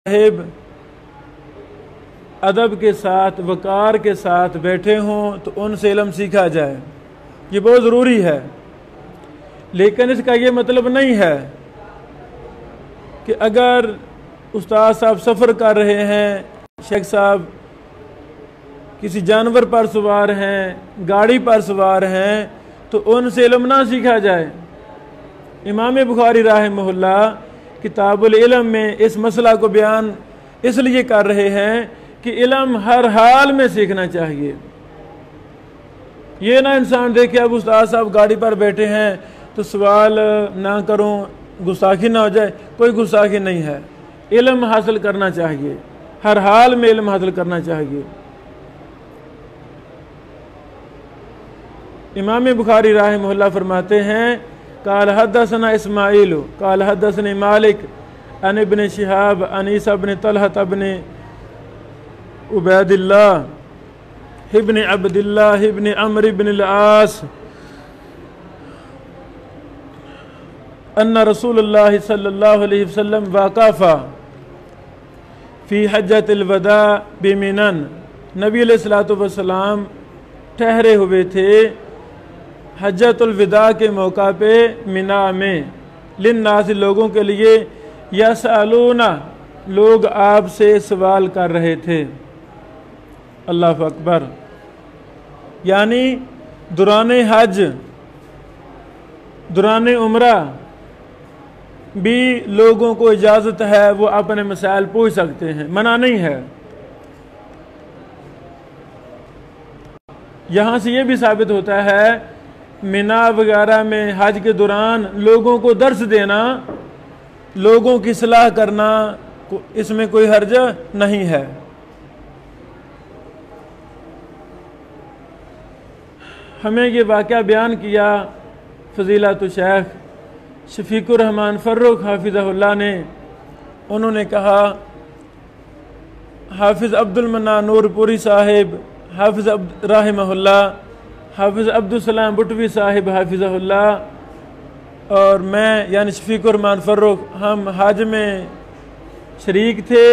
صاحب ادب کے ساتھ وقار کے ساتھ بیٹھے ہوں تو ان سے علم سیکھا جائے، یہ بہت ضروری ہے۔ لیکن اس کا یہ مطلب نہیں ہے کہ اگر استاد صاحب سفر کر رہے ہیں، شیخ صاحب کسی جانور پر سوار ہیں، گاڑی پر سوار ہیں، تو ان سے علم نہ سیکھا جائے۔ امام بخاری رحمہ اللہ کتاب العلم میں اس مسئلہ کو بیان اس لیے کر رہے ہیں کہ علم ہر حال میں سیکھنا چاہیے۔ یہ نہ انسان دیکھے اب استاد صاحب گاڑی پر بیٹھے ہیں تو سوال نہ کروں، گستاخی نہ ہو جائے۔ کوئی گستاخی نہیں ہے، علم حاصل کرنا چاہیے، ہر حال میں علم حاصل کرنا چاہیے۔ امام بخاری رحمہ اللہ فرماتے ہیں قال حدثنا اسماعیل قال حدثنا مالک عن ابن شہاب عن عیسیٰ بن طلحہ بن عبید اللہ ابن عبد اللہ ابن عمرو بن العاص ان رسول اللہ صلی اللہ علیہ وسلم وقف فی حجۃ الوداع بمنن، نبی علیہ الصلوۃ والسلام ٹھہرے ہوئے تھے حجۃ الوداع کے موقع پہ منا میں، للناس لوگوں کے لیے، یسألون لوگ آپ سے سوال کر رہے تھے۔ اللہ اکبر، یعنی دوران حج دوران عمرہ بھی لوگوں کو اجازت ہے وہ اپنے مسائل پوچھ سکتے ہیں، منع نہیں ہے۔ یہاں سے یہ بھی ثابت ہوتا ہے منا وغیرہ میں حج کے دوران لوگوں کو درس دینا، لوگوں کی اصلاح کرنا، اس میں کوئی حرج نہیں ہے۔ ہمیں یہ واقعہ بیان کیا فضیلت الشیخ شفیق الرحمن فرخ حافظہ اللہ نے۔ انہوں نے کہا حافظ عبد المنان نور پوری صاحب حافظ رحمہ اللہ، حافظ عبدالسلام بٹوی صاحب حافظہ اللہ اور میں یعنی شفیق الرحمن فرخ، ہم حج میں شریک تھے،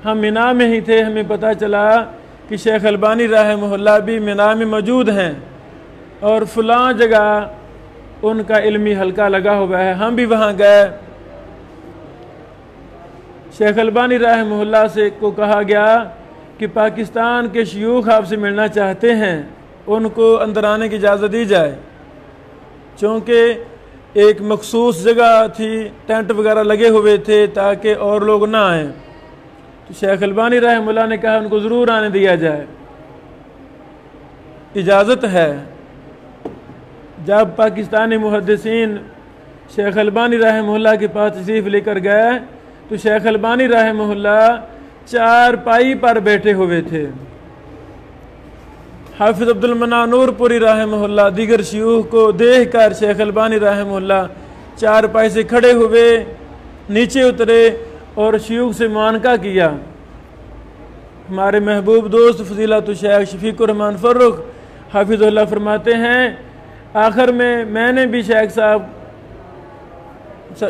ہم منا میں ہی تھے۔ ہمیں پتہ چلا کہ شیخ البانی رحمہ اللہ بھی منا میں موجود ہیں اور فلاں جگہ ان کا علمی حلقہ لگا ہوا ہے، ہم بھی وہاں گئے۔ شیخ البانی رحمہ اللہ سے کو کہا گیا کہ پاکستان کے شیوخ آپ سے ملنا چاہتے ہیں، ان کو اندر آنے کی اجازت دی جائے، چونکہ ایک مخصوص جگہ تھی، ٹینٹ وغیرہ لگے ہوئے تھے تاکہ اور لوگ نہ آئیں۔ تو شیخ البانی رحمہ اللہ نے کہا ان کو ضرور آنے دیا جائے، اجازت ہے۔ جب پاکستانی محدثین شیخ البانی رحمہ اللہ کے پاس تشریف لے کر گئے تو شیخ البانی رحمہ اللہ چار پائی پر بیٹھے ہوئے تھے۔ حافظ عبد المنان نور پوری رحمہ اللہ دیگر شیوخ کو دیکھ کر شیخ البانی رحمہ اللہ چار پائی سے کھڑے ہوئے، نیچے اترے اور شیوخ سے معانقہ کیا۔ ہمارے محبوب دوست فضیلت الشیخ شفیق الرحمن فرخ حافظ اللہ فرماتے ہیں آخر میں نے بھی شیخ صاحب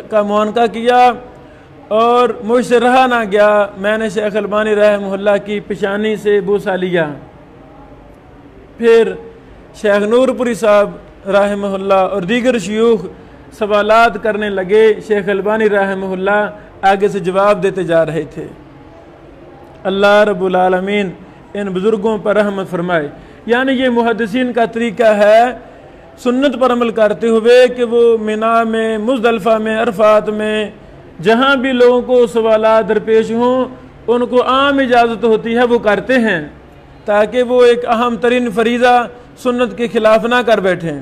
کا معانقہ کیا اور مجھ سے رہا نہ گیا، میں نے شیخ البانی رحمہ اللہ کی پیشانی سے بوسہ لیا۔ پھر شیخ نور پوری صاحب رحمہ اللہ اور دیگر شیوخ سوالات کرنے لگے، شیخ البانی رحمہ اللہ آگے سے جواب دیتے جا رہے تھے۔ اللہ رب العالمین ان بزرگوں پر رحمت فرمائے۔ یعنی یہ محدثین کا طریقہ ہے سنت پر عمل کرتے ہوئے کہ وہ منا میں، مزدلفہ میں، عرفات میں جہاں بھی لوگوں کو سوالات درپیش ہوں ان کو عام اجازت ہوتی ہے وہ کرتے ہیں، تاکہ وہ ایک اہم ترین فریضہ سنت کے خلاف نہ کر بیٹھیں۔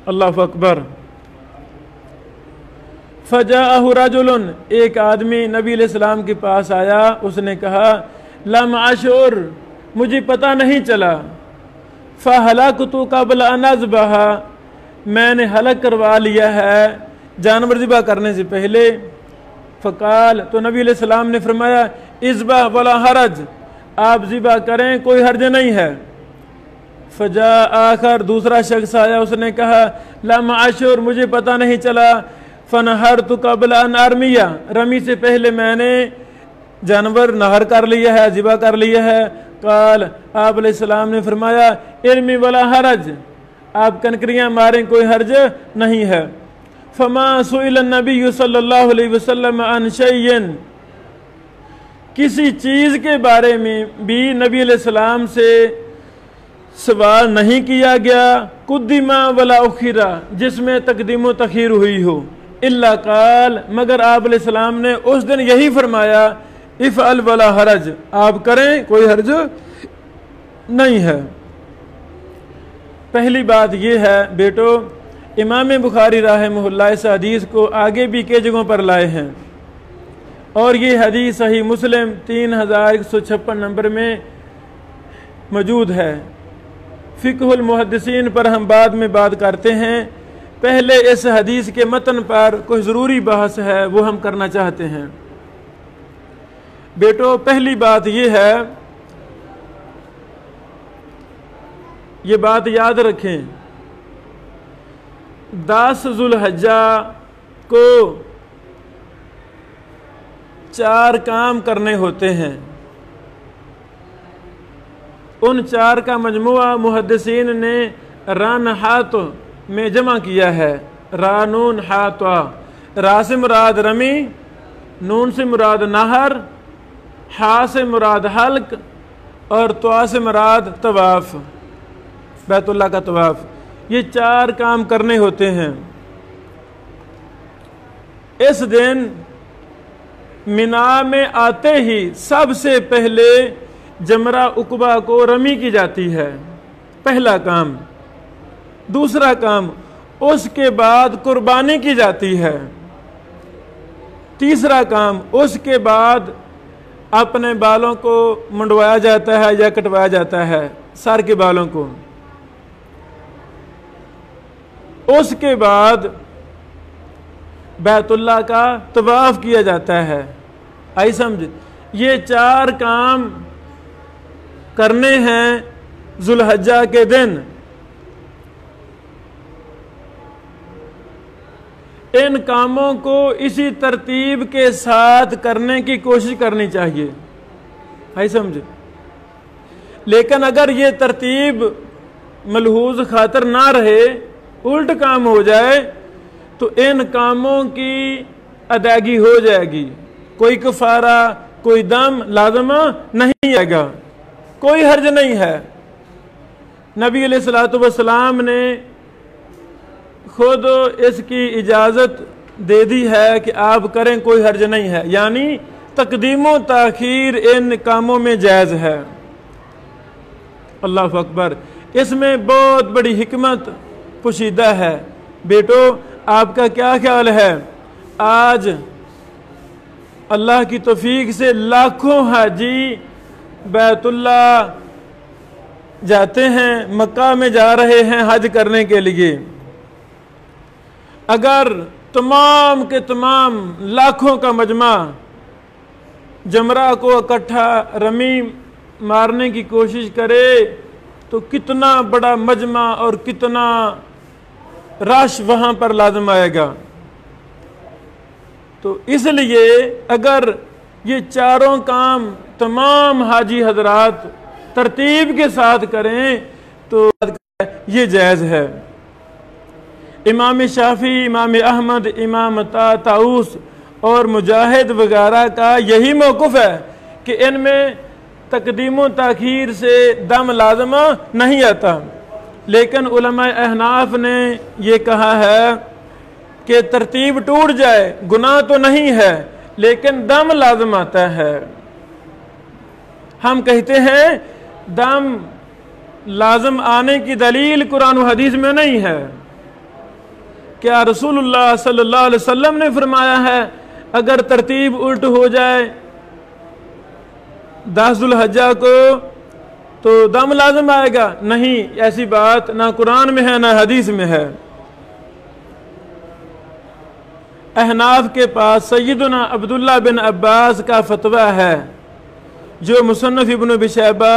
اللہ اکبر۔ فجاءہ رجل، ایک آدمی نبی علیہ السلام کے پاس آیا، اس نے کہا لم اشعر، مجھے پتہ نہیں چلا، فہلکت قبل ان اذبح، میں نے ہلاک کروا لیا ہے جانور ذبح کرنے سے پہلے۔ فقال، تو نبی علیہ السلام نے فرمایا اذبح ولا حرج، آپ ذبح کریں کوئی حرج نہیں ہے۔ فجاء آخر، دوسرا شخص آیا، اس نے کہا لم اشعر، مجھے پتہ نہیں چلا، فنہرت قبل ان ارمیہ، رمی سے پہلے میں نے جانور نہر کر لیا ہے، ذبح کر لیا ہے۔ قال، آپ علیہ السلام نے فرمایا ارمی ولا حرج، آپ کنکریاں ماریں کوئی حرج نہیں ہے۔ فما سئل النبی صلی اللہ علیہ وسلم عن شیء، کسی چیز کے بارے میں بھی نبی علیہ السلام سے سوال نہیں کیا گیا، قدما ولا اخرا، جس میں تقدیم و تاخیر ہوئی ہو، الا قال، مگر آپ علیہ السلام نے اس دن یہی فرمایا افعل ولا حرج، آپ کریں کوئی حرج نہیں ہے۔ پہلی بات یہ ہے بیٹو، امام بخاری رحمہ اللہ اس حدیث کو آگے بھی کئی جگہوں پر لائے ہیں، اور یہ حدیث صحیح مسلم 3156 نمبر میں موجود ہے۔ فقہ المحدثین پر ہم بعد میں بات کرتے ہیں، پہلے اس حدیث کے متن پر کوئی ضروری بحث ہے، وہ ہم کرنا چاہتے ہیں۔ بیٹو پہلی بات یہ ہے، یہ بات یاد رکھیں، 10 ذو الحجہ کو 4 کام کرنے ہوتے ہیں، ان 4 کا مجموعہ محدثین نے رانحات میں جمع کیا ہے۔ رانون حاتوا، را سے مراد رمی، نون سے مراد نہر، ہا سے مراد حلق، اور توا سے مراد طواف، بیت اللہ کا طواف۔ یہ 4 کام کرنے ہوتے ہیں۔ اس دن منا میں آتے ہی سب سے پہلے جمرہ عقبہ کو رمی کی جاتی ہے، پہلا کام۔ دوسرا کام، اس کے بعد قربانی کی جاتی ہے۔ تیسرا کام، اس کے بعد اپنے بالوں کو منڈوایا جاتا ہے یا کٹوایا جاتا ہے، سر کے بالوں کو۔ اس کے بعد بیت اللہ کا طواف کیا جاتا ہے۔ آئی سمجھ؟ یہ 4 کام کرنے ہیں ذو الحجہ کے دن۔ ان کاموں کو اسی ترتیب کے ساتھ کرنے کی کوشش کرنی چاہیے، آئی سمجھ؟ لیکن اگر یہ ترتیب ملحوظ خاطر نہ رہے، الٹ کام ہو جائے، تو ان کاموں کی ادائیگی ہو جائے گی، کوئی کفارہ کوئی دم لازمہ نہیں آئے گا، کوئی حرج نہیں ہے۔ نبی علیہ السلام نے خود اس کی اجازت دے دی ہے کہ آپ کریں، کوئی حرج نہیں ہے، یعنی تقدیم و تاخیر ان کاموں میں جائز ہے۔ اللہ اکبر، اس میں بہت بڑی حکمت پوشیدہ ہے۔ بیٹو آپ کا کیا خیال ہے؟ آج اللہ کی توفیق سے لاکھوں حاجی بیت اللہ جاتے ہیں، مکہ میں جا رہے ہیں حج کرنے کے لیے۔ اگر تمام کے تمام لاکھوں کا مجمع جمرہ کو اکٹھا رمی مارنے کی کوشش کرے تو کتنا بڑا مجمع اور کتنا رش وہاں پر لازم آئے گا۔ تو اس لیے اگر یہ 4 کام تمام حاجی حضرات ترتیب کے ساتھ کریں تو یہ جائز ہے۔ امام شافعی، امام احمد، امام طاؤس اور مجاہد وغیرہ کا یہی موقف ہے کہ ان میں تقدیم و تاخیر سے دم لازمہ نہیں آتا، لیکن علماء احناف نے یہ کہا ہے کہ ترتیب ٹوٹ جائے گناہ تو نہیں ہے، لیکن دم لازم آتا ہے۔ ہم کہتے ہیں دم لازم آنے کی دلیل قرآن و حدیث میں نہیں ہے۔ کیا رسول اللہ صلی اللہ علیہ وسلم نے فرمایا ہے اگر ترتیب الٹ ہو جائے 10 ذو الحجہ کو تو دم لازم آئے گا؟ نہیں، ایسی بات نہ قرآن میں ہے نہ حدیث میں ہے۔ احناف کے پاس سیدنا عبداللہ بن عباس کا فتویٰ ہے جو مصنف ابن ابی شیبہ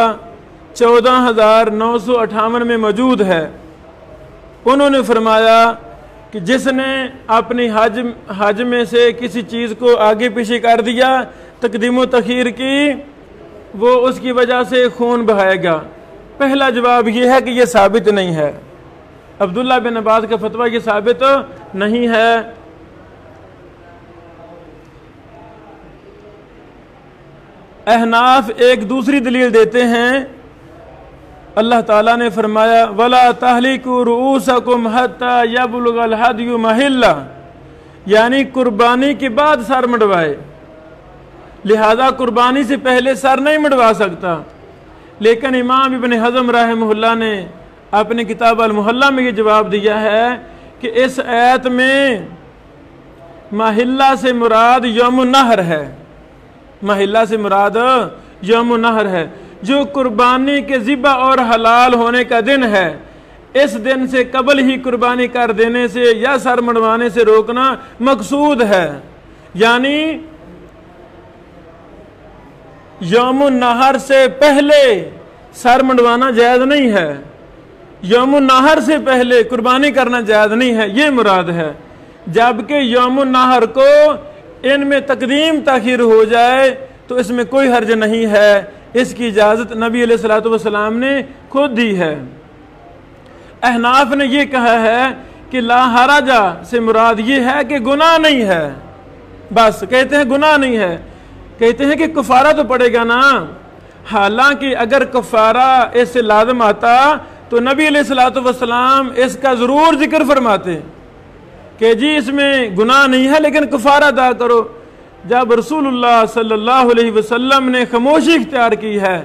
14958 میں موجود ہے۔ انہوں نے فرمایا کہ جس نے اپنی حج میں سے کسی چیز کو آگے پیچھے کر دیا، تقدیم و تاخیر کی، وہ اس کی وجہ سے خون بہائے گا؟ پہلا جواب یہ ہے کہ یہ ثابت نہیں ہے۔ عبداللہ بن عباس کا فتویٰ یہ ثابت نہیں ہے۔ احناف ایک دوسری دلیل دیتے ہیں، اللہ تعالیٰ نے فرمایا وَلَا تَحْلِقُوا رُؤُوسَكُمْ حَتَّى يَبْلُغَ الْهَدْيُ مَحِلَّهُ، یعنی قربانی کے بعد سر مڈوائے، لہذا قربانی سے پہلے سر نہیں مڈوا سکتا۔ لیکن امام ابن حزم رحمہ اللہ نے اپنی کتاب المحلہ میں یہ جواب دیا ہے کہ اس آیت میں محلہ سے مراد یوم النحر ہے، محلہ سے مراد یوم النحر ہے، جو قربانی کے ذبح اور حلال ہونے کا دن ہے۔ اس دن سے قبل ہی قربانی کر دینے سے یا سر مڈوانے سے روکنا مقصود ہے، یعنی یوم النحر سے پہلے سر مڈوانا جائز نہیں ہے، یوم النحر سے پہلے قربانی کرنا جائز نہیں ہے، یہ مراد ہے۔ جبکہ یوم النحر کو ان میں تقدیم تاخیر ہو جائے تو اس میں کوئی حرج نہیں ہے، اس کی اجازت نبی علیہ الصلوۃ والسلام نے خود دی ہے۔ احناف نے یہ کہا ہے کہ لا حرج سے مراد یہ ہے کہ گناہ نہیں ہے، بس کہتے ہیں گناہ نہیں ہے، کہتے ہیں کہ کفارہ تو پڑے گا نا، حالانکہ اگر کفارہ اس سے لازم آتا تو نبی علیہ الصلوۃ والسلام اس کا ضرور ذکر فرماتے کہ جی اس میں گناہ نہیں ہے لیکن کفارہ ادا کرو۔ جب رسول اللہ صلی اللہ علیہ وسلم نے خاموشی اختیار کی ہے،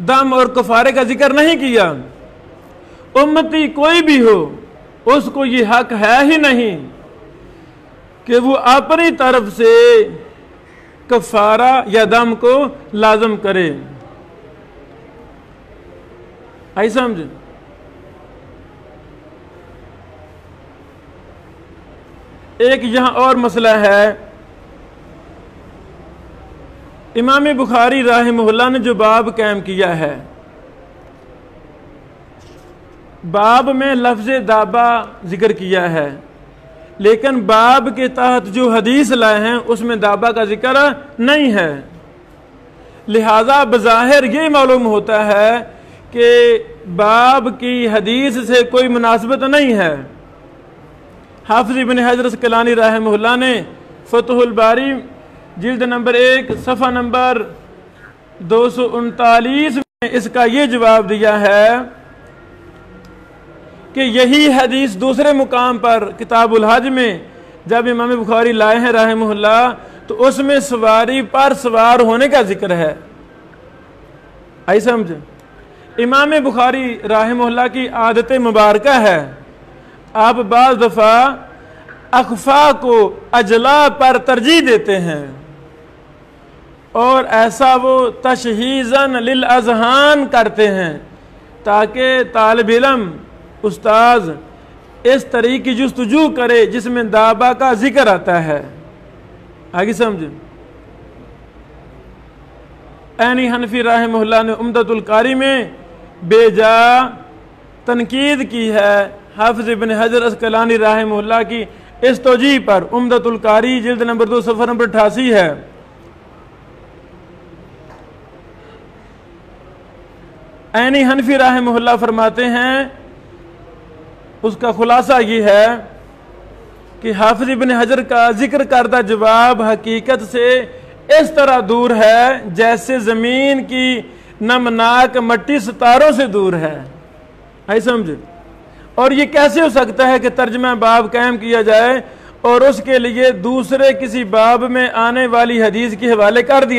دم اور کفارے کا ذکر نہیں کیا، امتی کوئی بھی ہو اس کو یہ حق ہے ہی نہیں کہ وہ اپنی طرف سے کفارہ یا دم کو لازم کرے۔ آئی سمجھ؟ ایک یہاں اور مسئلہ ہے، امام بخاری رحمہ اللہ نے جو باب قائم کیا ہے، باب میں لفظ دابہ ذکر کیا ہے، لیکن باب کے تحت جو حدیث لائے ہیں اس میں دابہ کا ذکر نہیں ہے، لہذا بظاہر یہ معلوم ہوتا ہے کہ باب کی حدیث سے کوئی مناسبت نہیں ہے۔ حافظ ابن حجر اسقلانی رحمہ اللہ نے فتح الباری جلد نمبر 1 صفحہ نمبر 239 میں اس کا یہ جواب دیا ہے کہ یہی حدیث دوسرے مقام پر کتاب الحج میں جب امام بخاری لائے ہیں رحمہ اللہ تو اس میں سواری پر سوار ہونے کا ذکر ہے۔ آئی سمجھ؟ امام بخاری رحمہ اللہ کی عادت مبارکہ ہے، آپ بعض دفعہ اخفا کو اجلا پر ترجیح دیتے ہیں، اور ایسا وہ تشہیزاً للاذہان کرتے ہیں تاکہ طالب علم استاذ اس طریقے کی جستجو کرے جس میں دابہ کا ذکر آتا ہے۔ آگے سمجھ؟ عینی حنفی رحمہ اللہ نے عمدۃ القاری میں بے جا تنقید کی ہے حافظ ابن حجر اسقلانی رحمہ اللہ کی اس توجیہ پر۔ عمدۃ القاری جلد نمبر 2 صفحہ نمبر 88 ہے۔ عینی حنفی رحمہ اللہ فرماتے ہیں، اس کا خلاصہ یہ ہے کہ حافظ ابن حجر کا ذکر کردہ جواب حقیقت سے اس طرح دور ہے جیسے زمین کی نمناک مٹی ستاروں سے دور ہے۔ آئی سمجھ؟ اور یہ کیسے ہو سکتا ہے کہ ترجمہ باب قائم کیا جائے اور اس کے لیے دوسرے کسی باب میں آنے والی حدیث کے حوالے کر دیا